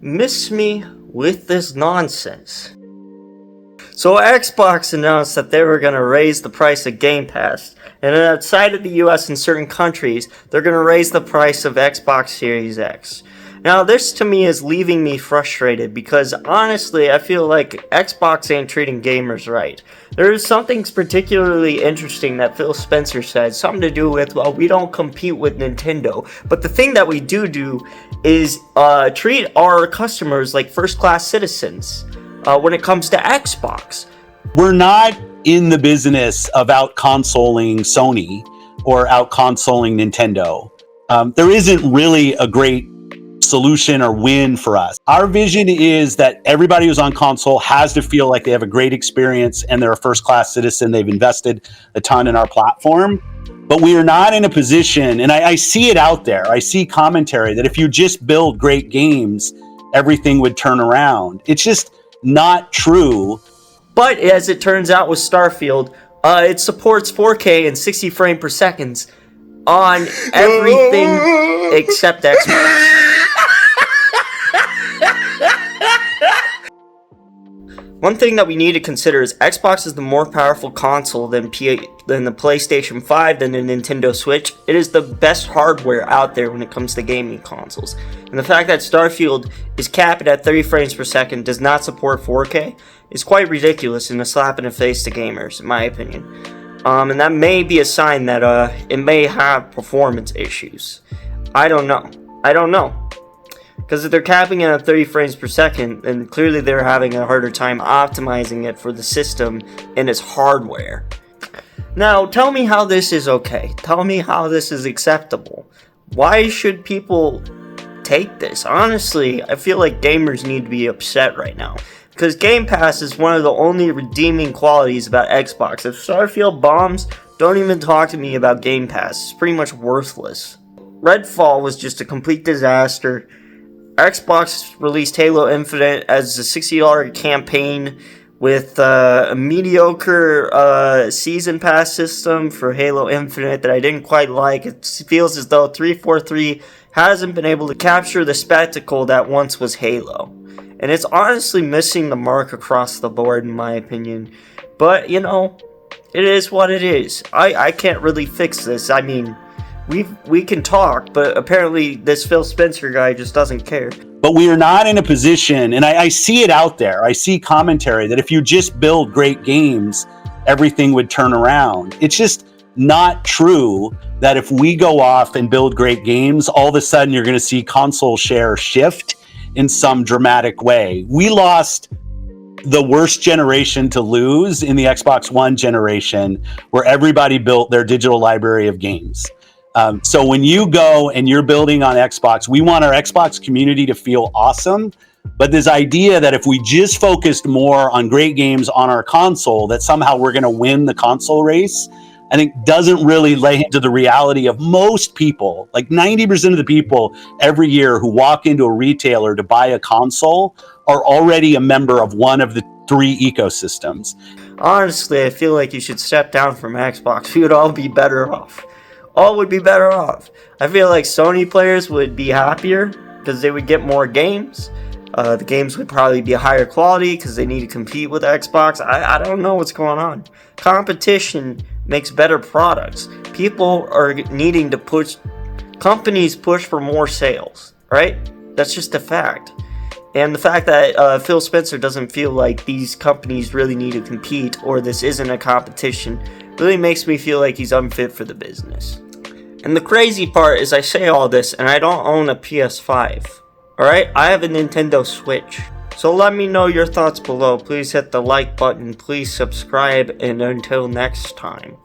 miss me with this nonsense. So Xbox announced that they were going to raise the price of Game Pass, and outside of the US and certain countries, they're going to raise the price of Xbox Series X. Now this to me is leaving me frustrated because honestly I feel like Xbox ain't treating gamers right. There is something particularly interesting that Phil Spencer said, something to do with, well, we don't compete with Nintendo, but the thing that we do is treat our customers like first-class citizens when it comes to Xbox. We're not in the business of out-consoling Sony or out-consoling Nintendo. There isn't really a great solution or win for us. Our vision is that everybody who's on console has to feel like they have a great experience and they're a first-class citizen. They've invested a ton in our platform. But we are not in a position, and I see it out there, I see commentary that if you just build great games, everything would turn around. It's just not true. But as it turns out with Starfield, it supports 4K and 60 frames per second on everything except Xbox. One thing that we need to consider is Xbox is the more powerful console than the PlayStation 5, than the Nintendo Switch. It is the best hardware out there when it comes to gaming consoles. And the fact that Starfield is capped at 30 frames per second, does not support 4K, is quite ridiculous and a slap in the face to gamers, in my opinion. And that may be a sign that it may have performance issues. I don't know. Because if they're capping it at 30 frames per second, then clearly they're having a harder time optimizing it for the system and its hardware. Now, tell me how this is okay. Tell me how this is acceptable. Why should people take this? Honestly, I feel like gamers need to be upset right now. Because Game Pass is one of the only redeeming qualities about Xbox. If Starfield bombs, don't even talk to me about Game Pass. It's pretty much worthless. Redfall was just a complete disaster. Xbox released Halo Infinite as a $60 campaign with a mediocre season pass system for Halo Infinite that I didn't quite like. It feels as though 343 hasn't been able to capture the spectacle that once was Halo. And it's honestly missing the mark across the board in my opinion. But, you know, it is what it is. I can't really fix this. I mean, we can talk, but apparently this Phil Spencer guy just doesn't care. But we are not in a position, and I see it out there, I see commentary that if you just build great games, everything would turn around. It's just not true that if we go off and build great games, all of a sudden you're going to see console share shift in some dramatic way. We lost the worst generation to lose in the Xbox One generation, where everybody built their digital library of games. So when you go and you're building on Xbox, we want our Xbox community to feel awesome. But this idea that if we just focused more on great games on our console, that somehow we're going to win the console race, I think doesn't really lay into the reality of most people. Like 90% of the people every year who walk into a retailer to buy a console are already a member of one of the three ecosystems. Honestly, I feel like you should step down from Xbox. We would all be better off. All would be better off. I feel like Sony players would be happier because they would get more games. The games would probably be higher quality because they need to compete with Xbox. I don't know what's going on. Competition makes better products. People are needing to push, companies push for more sales, right? That's just a fact. And the fact that Phil Spencer doesn't feel like these companies really need to compete or this isn't a competition really makes me feel like he's unfit for the business. And the crazy part is I say all this and I don't own a PS5. Alright, I have a Nintendo Switch. So let me know your thoughts below. Please hit the like button, please subscribe, and until next time.